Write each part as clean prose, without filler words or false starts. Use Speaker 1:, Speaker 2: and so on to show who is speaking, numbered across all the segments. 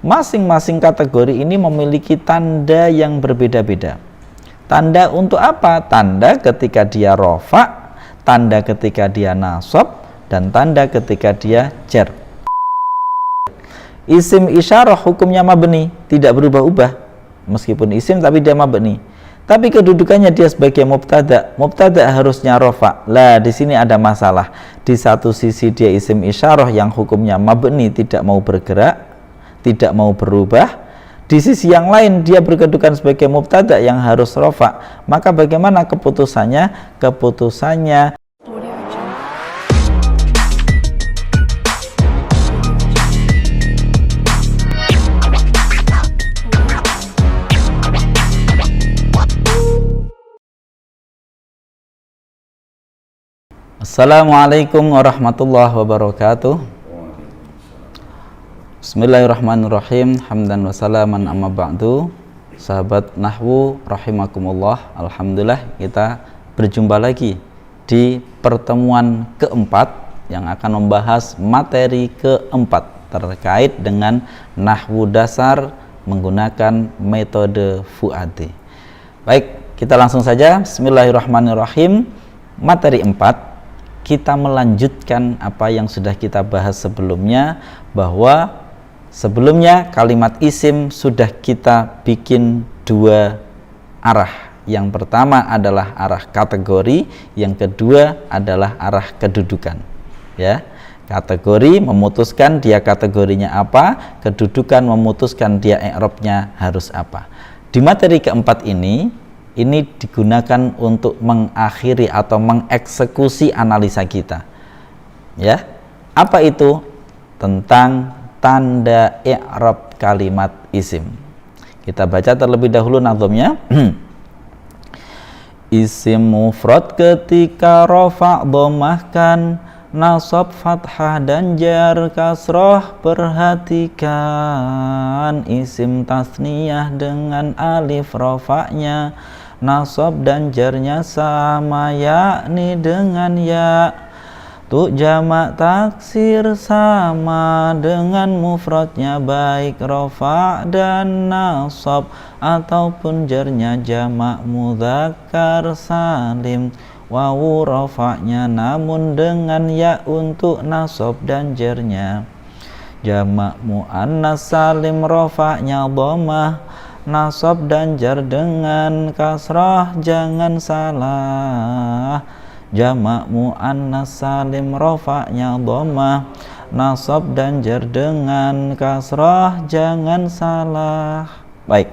Speaker 1: Masing-masing kategori ini memiliki tanda yang berbeda-beda. Tanda untuk apa? Tanda ketika dia rofa, tanda ketika dia nasab, dan tanda ketika dia jar. Isim isyarah hukumnya mabni, tidak berubah-ubah. Meskipun isim tapi dia mabni. Tapi kedudukannya dia sebagai mubtada. Mubtada harusnya rofa. Lah, di sini ada masalah. Di satu sisi dia isim isyarah yang hukumnya mabni, tidak mau bergerak, tidak mau berubah. Di sisi yang lain dia berkedudukan sebagai mubtada yang harus rofa. Maka bagaimana keputusannya? Keputusannya Assalamualaikum warahmatullahi wabarakatuh. Bismillahirrahmanirrahim. Hamdan wa salaman amma ba'du. Sahabat nahwu rahimakumullah. Alhamdulillah kita berjumpa lagi di pertemuan keempat yang akan membahas materi keempat terkait dengan nahwu dasar menggunakan metode Fuadi. Baik, kita langsung saja. Bismillahirrahmanirrahim. Materi 4, kita melanjutkan apa yang sudah kita bahas sebelumnya, bahwa sebelumnya kalimat isim sudah kita bikin dua arah. Yang pertama adalah arah kategori, yang kedua adalah arah kedudukan. Ya, kategori memutuskan dia kategorinya apa, kedudukan memutuskan dia i'rabnya harus apa. Di materi keempat ini digunakan untuk mengakhiri atau mengeksekusi analisa kita. Ya, apa itu? Tentang tanda i'rab kalimat isim. Kita baca terlebih dahulu nazamnya. Isim mufrad ketika rafa' dhammahkan, nasab fathah dan jar kasroh. Perhatikan isim tasniyah dengan alif rafa'nya, nasab dan jarnya sama, yakni dengan ya. Untuk jamak taksir sama dengan mufradnya, baik rafa' dan nasab ataupun jarnya jamak mudzakkar salim. Wawu rafa'nya namun dengan ya untuk nasab dan jarnya. Jamak muannas salim rafa'nya dhammah, nasab dan jar dengan kasrah, jangan salah. Jamak muannas salim rafa'nya dhammah, nasab dan jar dengan kasrah, jangan salah. Baik,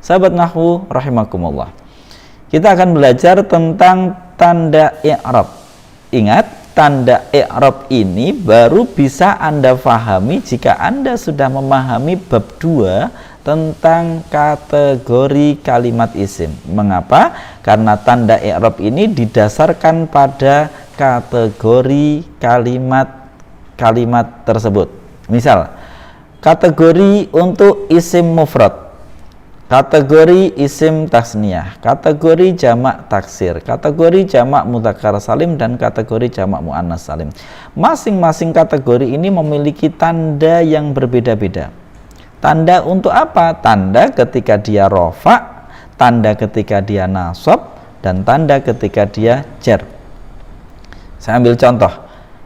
Speaker 1: sahabat nahwu rahimakumullah, kita akan belajar tentang tanda i'rab. Ingat, tanda i'rab ini baru bisa Anda fahami jika Anda sudah memahami bab 2 tentang kategori kalimat isim. Mengapa? Karena tanda i'rab ini didasarkan pada kategori kalimat tersebut. Misal, kategori untuk isim mufrad, kategori isim tasniyah, kategori jamak taksir, kategori jamak mudzakkar salim, dan kategori jamak muannas salim. Masing-masing kategori ini memiliki tanda yang berbeda-beda. Tanda untuk apa? Tanda ketika dia rofa, tanda ketika dia nasab, dan tanda ketika dia jar. Saya ambil contoh.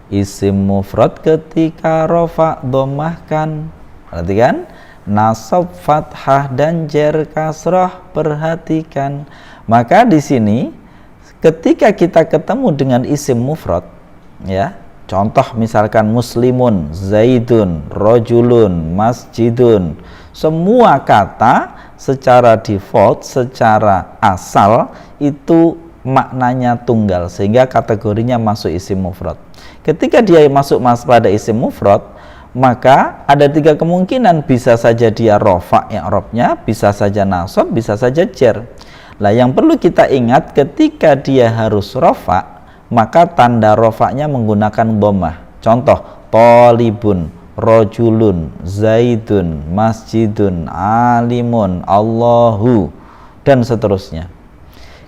Speaker 1: Isim mufrad ketika rofa dhammahkan. Perhatikan. Nasab fathah dan jar kasrah, perhatikan. Maka di sini ketika kita ketemu dengan isim mufrad, ya, contoh misalkan muslimun, zaidun, rojulun, masjidun, semua kata secara default, secara asal itu maknanya tunggal, sehingga kategorinya masuk isim mufrad. Ketika dia masuk pada isim mufrad, maka ada 3 kemungkinan, bisa saja dia rofa i'rabnya, bisa saja nasab, bisa saja jar. Lah, yang perlu kita ingat, ketika dia harus rofa, maka tanda rofa'nya menggunakan dhammah. Contoh, talibun, rojulun, zaidun, masjidun, alimun, Allahu, dan seterusnya.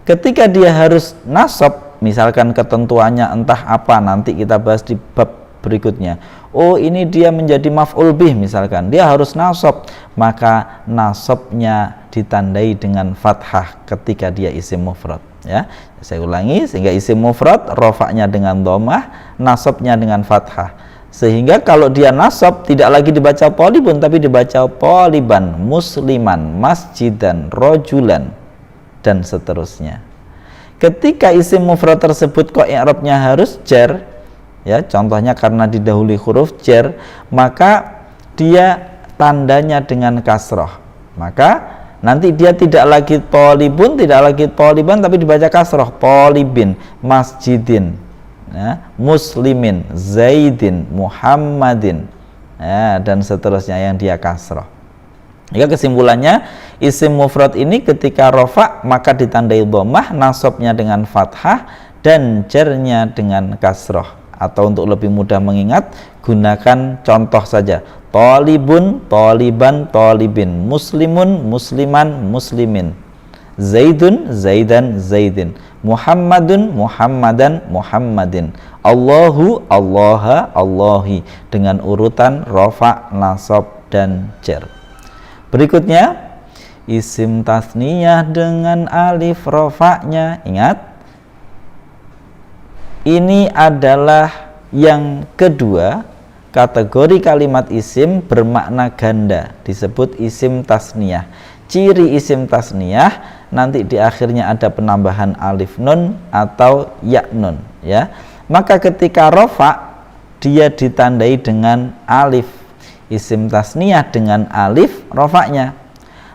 Speaker 1: Ketika dia harus nasab, misalkan ketentuannya entah apa, nanti kita bahas di bab berikutnya. Oh, ini dia menjadi maf'ul bih misalkan, dia harus nasab, maka nasabnya ditandai dengan fathah ketika dia isim mufrad. Ya, saya ulangi, sehingga isim mufrad rofaknya dengan dhammah, nasabnya dengan fathah. Sehingga kalau dia nasab tidak lagi dibaca thalibun tapi dibaca thaliban, musliman, masjidan, rojulan, dan seterusnya. Ketika isim mufrad tersebut kok i'rabnya harus jar, ya, contohnya karena didahului huruf jar, maka dia tandanya dengan kasroh. Maka nanti dia tidak lagi thalibun, tidak lagi thaliban, tapi dibaca kasroh, thalibin, masjidin, ya, muslimin, zaidin, muhammadin, ya, dan seterusnya yang dia kasroh. Ya, kesimpulannya isim mufrad ini ketika rofa maka ditandai dhammah, nasabnya dengan fathah, dan jarnya dengan kasroh. Atau untuk lebih mudah mengingat, gunakan contoh saja: thalibun, thaliban, thalibin, muslimun, musliman, muslimin, zaidun, zaidan, zaidin, muhammadun, muhammadan, muhammadin, Allahu, allaha, allahi, dengan urutan rofa, nasab, dan jar. Berikutnya isim tasniyah dengan alif rofaknya. Ingat, ini adalah yang kedua kategori kalimat isim bermakna ganda, disebut isim tasniyah. Ciri isim tasniyah nanti di akhirnya ada penambahan alif nun atau ya nun, ya. Maka ketika rofa dia ditandai dengan alif, isim tasniyah dengan alif rofaknya.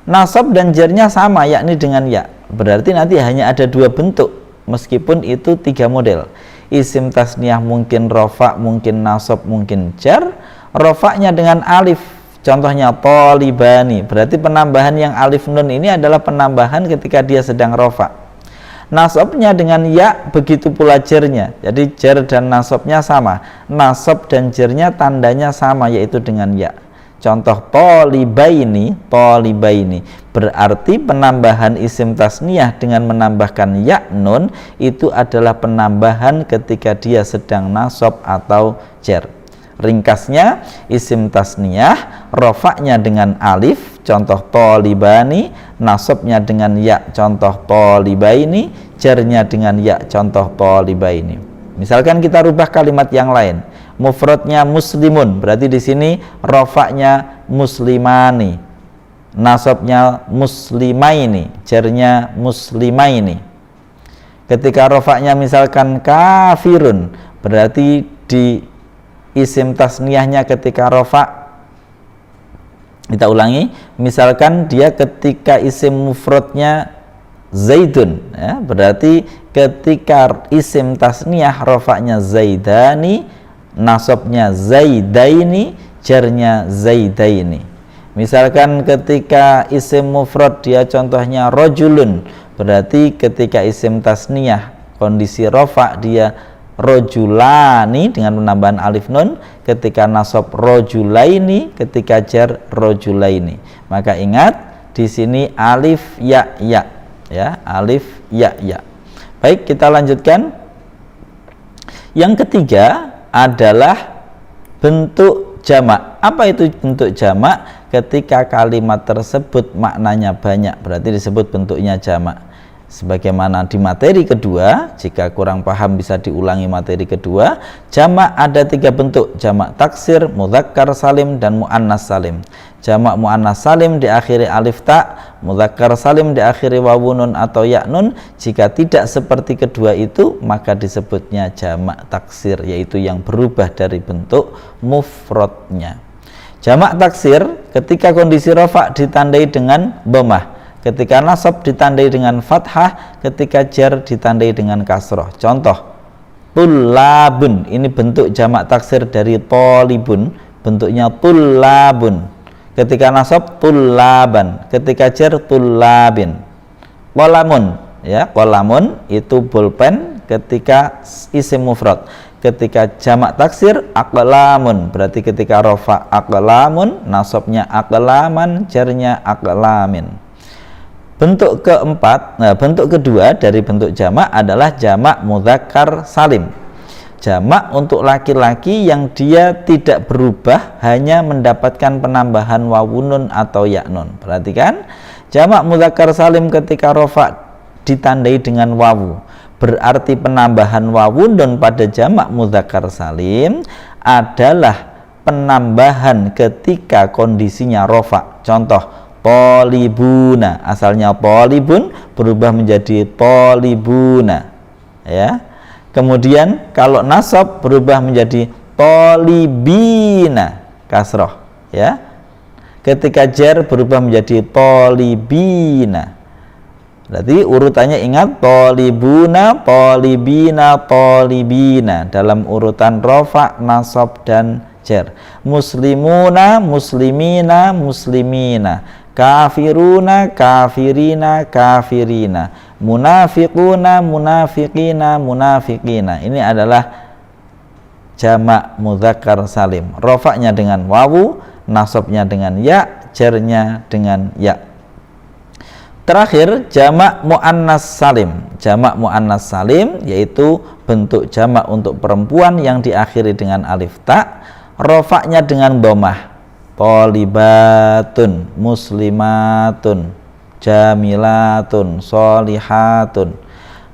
Speaker 1: Nasab dan jarnya sama, yakni dengan ya. Berarti nanti hanya ada dua bentuk, meskipun itu tiga model. Isim tasniyah mungkin rofa, mungkin nasab, mungkin jar. Rofaknya dengan alif, contohnya thalibani, berarti penambahan yang alif nun ini adalah penambahan ketika dia sedang rofa. Nasabnya dengan ya, begitu pula jarnya. Jadi jar dan nasabnya sama, nasab dan jarnya tandanya sama, yaitu dengan ya. Contoh thalibaini, thalibaini, berarti penambahan isim tasniyah dengan menambahkan ya nun itu adalah penambahan ketika dia sedang nasab atau jar. Ringkasnya, isim tasniyah rofaknya dengan alif, contoh thalibani, nasabnya dengan ya, contoh thalibaini, jarnya dengan ya, contoh thalibaini. Misalkan kita rubah kalimat yang lain, mufradnya muslimun, berarti di sini rofaknya muslimani, nasabnya muslimaini, jarnya muslimaini. Ketika rofaknya misalkan kafirun, berarti di isim tasniyahnya ketika rofa, kita ulangi, misalkan dia ketika isim mufradnya zaidun, ya, berarti ketika isim tasniyah rofaknya zaidani, nasabnya zaidaini, jarnya zaidaini. Misalkan ketika isim mufrad dia contohnya rojulun, berarti ketika isim tasniyah kondisi rofa dia rojulani dengan penambahan alif nun, ketika nasab rojulaini, ketika jar rojulaini. Maka ingat di sini alif ya ya, ya, alif ya ya. Baik, kita lanjutkan. Yang ketiga adalah bentuk jamak. Apa itu bentuk jamak? Ketika kalimat tersebut maknanya banyak, berarti disebut bentuknya jamak. Sebagaimana di materi kedua, jika kurang paham bisa diulangi materi kedua. Jamak ada tiga bentuk: jamak taksir, mudzakkar salim, dan muannas salim. Jamak muannas salim diakhiri alif ta, mudzakkar salim diakhiri wawun nun atau ya nun. Jika tidak seperti kedua itu, maka disebutnya jamak taksir, yaitu yang berubah dari bentuk mufradnya. Jamak taksir ketika kondisi rafa ditandai dengan dhammah, ketika nasab ditandai dengan fathah, ketika jar ditandai dengan kasroh. Contoh, tullabun, ini bentuk jamak taksir dari thalibun, bentuknya tullabun. Ketika nasab tullaban, ketika jar tullabin. Qalamun, ya, qalamun itu bolpen ketika isim mufrad. Ketika jamak taksir aqlamun, berarti ketika rofa aqlamun, nasabnya aqlaman, jarnya aqlamin. Bentuk keempat, bentuk kedua dari bentuk jamak adalah jamak mudzakkar salim. jamak untuk laki-laki yang dia tidak berubah, hanya mendapatkan penambahan wawunun atau yaknun. Perhatikan, jamak mudzakkar salim ketika rofa ditandai dengan wawu, berarti penambahan wawunun pada jamak mudzakkar salim adalah penambahan ketika kondisinya rofa. Contoh, polibuna, asalnya polibun berubah menjadi polibuna, ya. Kemudian kalau nasab berubah menjadi polibina, kasroh, ya. Ketika jar berubah menjadi polibina. Berarti urutannya ingat, polibuna, polibina, polibina dalam urutan rofa, nasab dan jar. Muslimuna, muslimina, muslimina. Kafiruna, kafirina, kafirina. Munafiquna, munafiqina, munafiqina. Ini adalah jamak mudzakkar salim. Rofaknya dengan wawu, nasabnya dengan ya, jarnya dengan ya. Terakhir, jamak muannas salim. Jamak muannas salim yaitu bentuk jamak untuk perempuan yang diakhiri dengan alif ta, rofaknya dengan dhammah. Tholibatun, muslimatun, jamilatun, solihatun.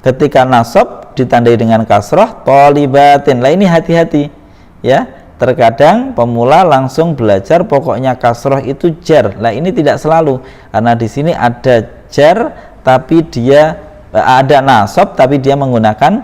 Speaker 1: Ketika nasab ditandai dengan kasroh, tholibatin. Lah ini hati-hati, ya. Terkadang pemula langsung belajar pokoknya kasroh itu jar. Lah ini tidak selalu, karena di sini ada jar tapi dia ada nasab tapi dia menggunakan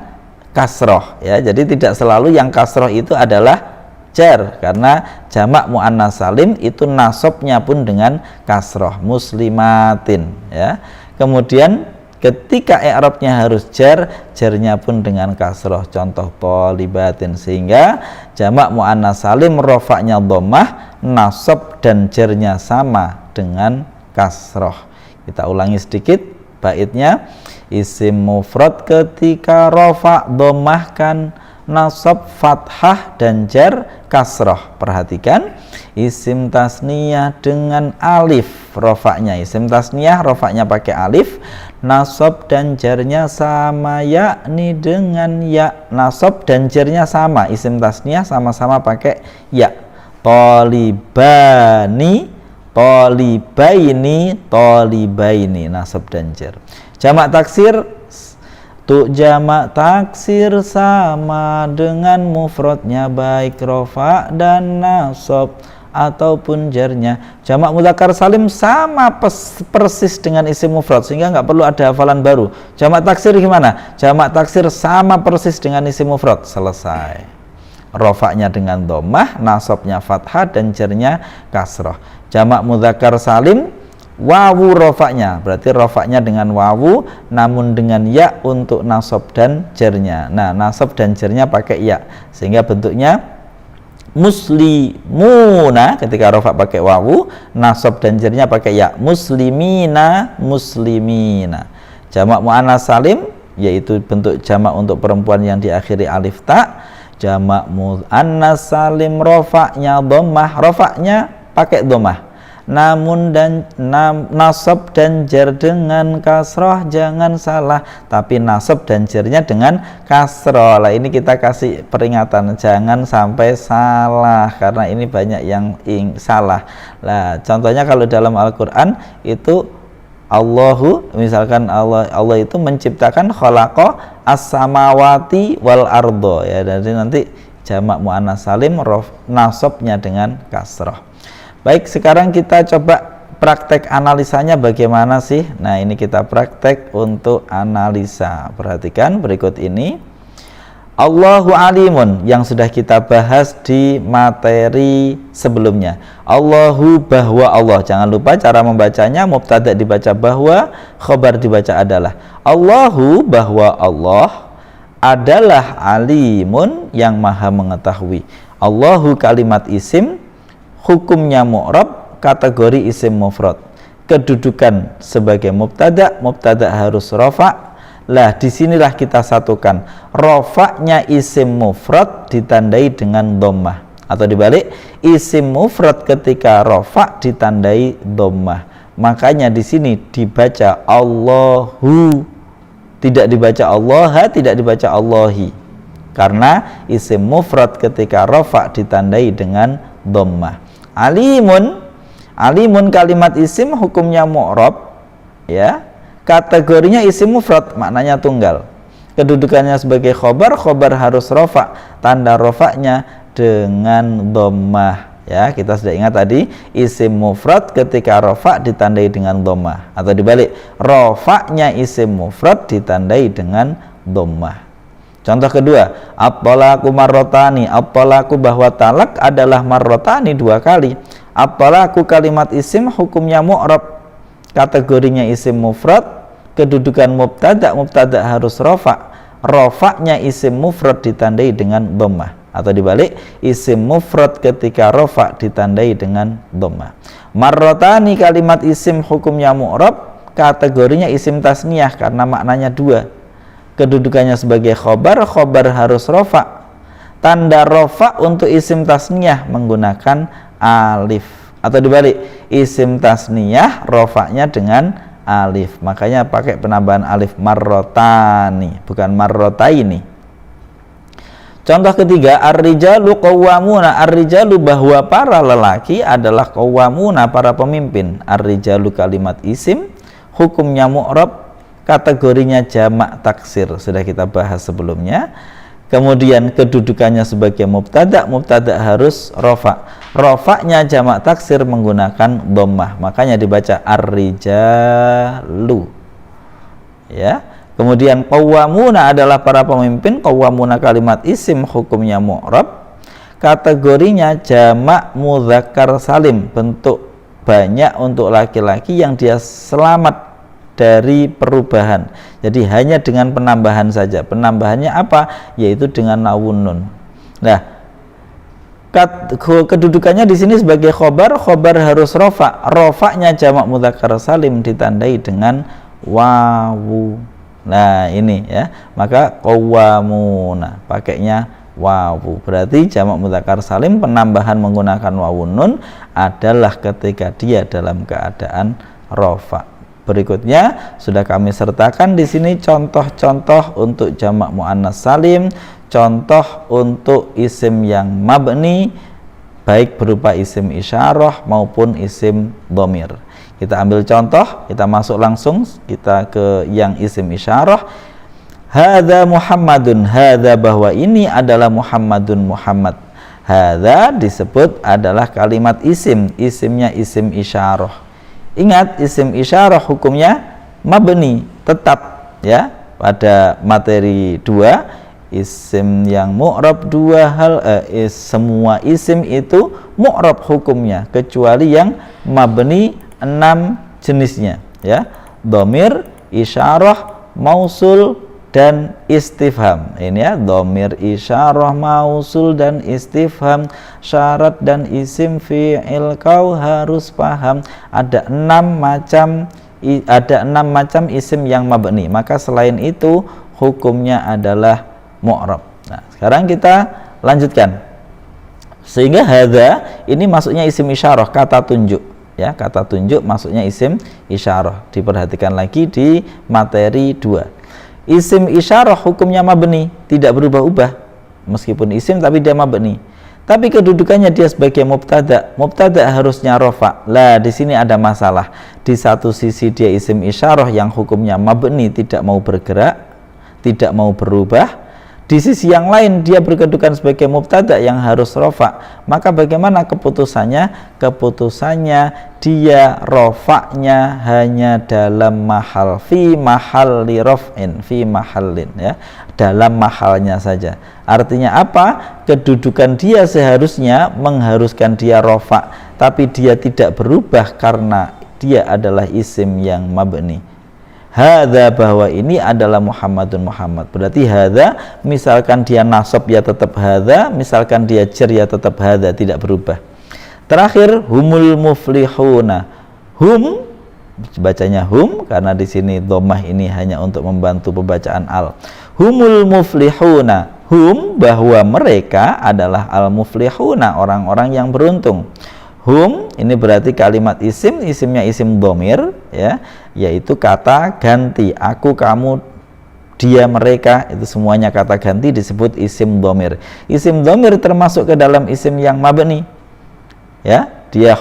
Speaker 1: kasroh, ya. Jadi tidak selalu yang kasroh itu adalah jar, karena jamak muannas salim itu nasabnya pun dengan kasroh, muslimatin, ya. Kemudian ketika i'rabnya harus jar, jarnya pun dengan kasroh, contoh polibatin. Sehingga jamak muannas salim rofaknya dhammah, nasab dan jarnya sama dengan kasroh. Kita ulangi sedikit baitnya. Isim mufrad ketika rofa dhammahkan, nasab fathah dan jar kasroh. Perhatikan, isim tasniyah dengan alif rofaknya, isim tasniyah rofaknya pakai alif, nasab dan jarnya sama, yakni dengan ya. Nasab dan jarnya sama, isim tasniyah sama-sama pakai ya. Tolibani, tolibaini, tolibaini, nasab dan jar. Jamak taksir, untuk jamak taksir sama dengan mufradnya baik rofa dan nasab ataupun jarnya. Jamak mudzakkar salim sama persis dengan isim mufrad, sehingga nggak perlu ada hafalan baru. Jamak taksir gimana? Jamak taksir sama persis dengan isim mufrad, selesai. Rofaknya dengan dhammah, nasabnya fathah dan jarnya kasroh. Jamak mudzakkar salim wawu rofaknya, berarti rofaknya dengan wawu namun dengan ya untuk nasab dan jarnya. Nah, nasab dan jarnya pakai ya, sehingga bentuknya muslimuna ketika rofak pakai wawu, nasab dan jarnya pakai ya. Muslimina, muslimina. Jamak muannas salim yaitu bentuk jamak untuk perempuan yang diakhiri alif ta. Jamak muannas salim rofaknya dhammah, rofaknya pakai dhammah, namun dan nasab dan jar dengan kasroh, jangan salah, tapi nasab dan jarnya dengan kasroh. Lah ini kita kasih peringatan, jangan sampai salah, karena ini banyak yang salah. Lah contohnya kalau dalam Al-Quran itu Allahu, misalkan Allah itu menciptakan khalaqa as-samawati wal ardo, ya. Jadi nanti jamak muannas salim nasabnya dengan kasroh. Baik, sekarang kita coba praktek analisanya bagaimana sih? Nah, ini kita praktek untuk analisa. Perhatikan berikut ini. Allahu alimun yang sudah kita bahas di materi sebelumnya. Allahu bahwa Allah. Jangan lupa cara membacanya, mubtada dibaca bahwa, khobar dibaca adalah. Allahu bahwa Allah adalah alimun yang maha mengetahui. Allahu kalimat isim, hukumnya mu'rab, kategori isim mufrad. Kedudukan sebagai mubtada, mubtada harus rofa. Lah disinilah kita satukan, rofaknya isim mufrad ditandai dengan dhammah, atau dibalik, isim mufrad ketika rofa ditandai dhammah. Makanya di sini dibaca Allahu, tidak dibaca Allah, tidak dibaca Allahi. karena isim mufrad ketika rafa ditandai dengan dhammah. Alimun kalimat isim hukumnya mu'rab, ya. Kategorinya isim mufrad, maknanya tunggal. Kedudukannya sebagai khobar harus rafa, tanda rafanya dengan dhammah, ya. Kita sudah ingat tadi, isim mufrad ketika rafa ditandai dengan dhammah, atau dibalik, rafanya isim mufrad ditandai dengan dhammah. Contoh kedua, at-talaqu marrotani. At-talaqu bahwa talak adalah marrotani, 2 kali. At-talaqu kalimat isim hukumnya mu'rab, kategorinya isim mufrad, kedudukan mubtada harus rafa, rafanya isim mufrad ditandai dengan dhammah, atau dibalik, isim mufrad ketika rafa ditandai dengan dhammah. Marrotani kalimat isim hukumnya mu'rab, kategorinya isim tasniyah karena maknanya 2, kedudukannya sebagai khobar harus rafa, tanda rafa untuk isim tasniyah menggunakan alif, atau dibalik, isim tasniyah rafanya dengan alif, makanya pakai penambahan alif, marrotani bukan marrotaini. Contoh ketiga, ar-rijalu qawwamuna. Ar-rijalu bahwa para lelaki adalah qawwamuna, para pemimpin. Ar-rijalu kalimat isim hukumnya mu'rab, kategorinya jamak taksir, sudah kita bahas sebelumnya. Kemudian kedudukannya sebagai mubtada harus rafa, rafanya jamak taksir menggunakan dhammah, makanya dibaca ar-rijalu, ya. Kemudian qawwamuna adalah para pemimpin. Qawwamuna kalimat isim hukumnya mu'rab, kategorinya jamak mudzakkar salim, bentuk banyak untuk laki-laki yang dia selamat dari perubahan. Jadi hanya dengan penambahan saja. Penambahannya apa? Yaitu dengan nawun nun. Nah, kedudukannya di sini sebagai khobar harus rafa, rafanya jamak mudzakkar salim ditandai dengan wawu. Nah, ini ya. Maka qawwamuna pakainya wawu. Berarti jamak mudzakkar salim penambahan menggunakan wawun nun adalah ketika dia dalam keadaan rafa. Berikutnya sudah kami sertakan di sini contoh-contoh untuk jamak muannas salim, contoh untuk isim yang mabni, baik berupa isim isyarah maupun isim dhamir. Kita ambil contoh, kita masuk langsung kita ke yang isim isyarah. Hadza Muhammadun, hadza bahwa ini adalah Muhammadun, Muhammad. Hadza disebut adalah kalimat isim, isimnya isim isyarah. Ingat, isim isyarah hukumnya mabni, tetap, ya. Pada materi 2, isim yang mu'rab 2 hal, semua isim itu mu'rab hukumnya kecuali yang mabni 6 jenisnya, ya. Dhamir, isyarah, mausul, dan istifham. Ini ya, dhamir, isyarah, mausul, dan istifham. Syarat dan isim fi'il kau harus paham. Ada 6 macam isim yang mabni, maka selain itu hukumnya adalah mu'rab. Nah, sekarang kita lanjutkan. Sehingga hadza ini masuknya isim isyarah, kata tunjuk, ya. Kata tunjuk masuknya isim isyarah. Diperhatikan lagi di materi 2. Isim isyarah hukumnya mabni, tidak berubah-ubah. Meskipun isim tapi dia mabni. Tapi kedudukannya dia sebagai mubtada. Mubtada harusnya rafa. Lah, di sini ada masalah. Di satu sisi dia isim isyarah yang hukumnya mabni, tidak mau bergerak, tidak mau berubah. Di sisi yang lain dia berkedudukan sebagai mubtada yang harus rafa. Maka bagaimana keputusannya? Keputusannya dia rafa'nya hanya dalam mahal, fi mahalli raf'in, fi mahallin, ya, dalam mahalnya saja. Artinya apa? Kedudukan dia seharusnya mengharuskan dia rafa', tapi dia tidak berubah karena dia adalah isim yang mabni. Hadza bahwa ini adalah Muhammadun, Muhammad. Berarti hadza, misalkan dia nasab ya tetap hadza, misalkan dia jar ya tetap hadza, tidak berubah. Terakhir, humul muflihuna. Hum bacanya hum karena di sini dhammah ini hanya untuk membantu pembacaan al. Humul muflihuna. Hum bahwa mereka adalah al muflihuna, orang-orang yang beruntung. Hum ini berarti kalimat isim, isimnya isim dhamir, ya, yaitu kata ganti, aku, kamu, dia, mereka, itu semuanya kata ganti disebut isim dhamir. Isim dhamir termasuk ke dalam isim yang mabni, ya. Dia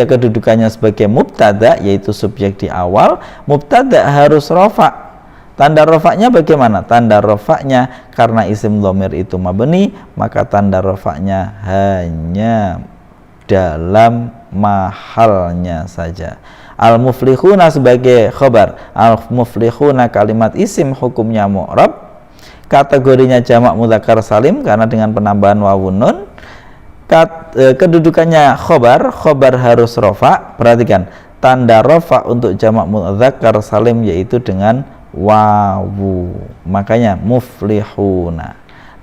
Speaker 1: kedudukannya sebagai mubtada, yaitu subjek di awal. Mubtada harus rofa. Tanda rofaknya bagaimana? Tanda rofaknya karena isim dhamir itu mabni, maka tanda rofaknya hanya dalam mahalnya saja. Al-muflihuna sebagai khobar. Al-muflihuna kalimat isim, hukumnya mu'rab, kategorinya jamak mudzakkar salim karena dengan penambahan wawun nun. Kedudukannya khobar harus rofa. Perhatikan, tanda rofa untuk jamak mudzakkar salim yaitu dengan wawu, makanya muflihuna.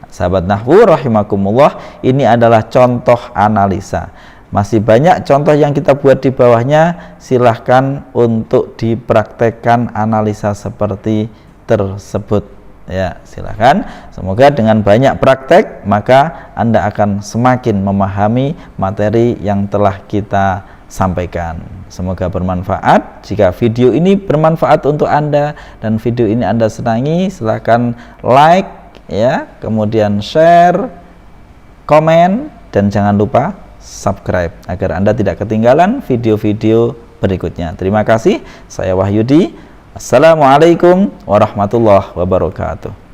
Speaker 1: Sahabat nahwu rahimakumullah, ini adalah contoh analisa. Masih banyak contoh yang kita buat di bawahnya, silahkan untuk dipraktekkan analisa seperti tersebut, ya silahkan. Semoga dengan banyak praktek maka Anda akan semakin memahami materi yang telah kita sampaikan. Semoga bermanfaat. Jika video ini bermanfaat untuk Anda dan video ini Anda senangi, silahkan like, ya, kemudian share, komen, dan jangan lupa subscribe agar Anda tidak ketinggalan video-video berikutnya. Terima kasih. Saya Wahyudi. Assalamualaikum warahmatullahi wabarakatuh.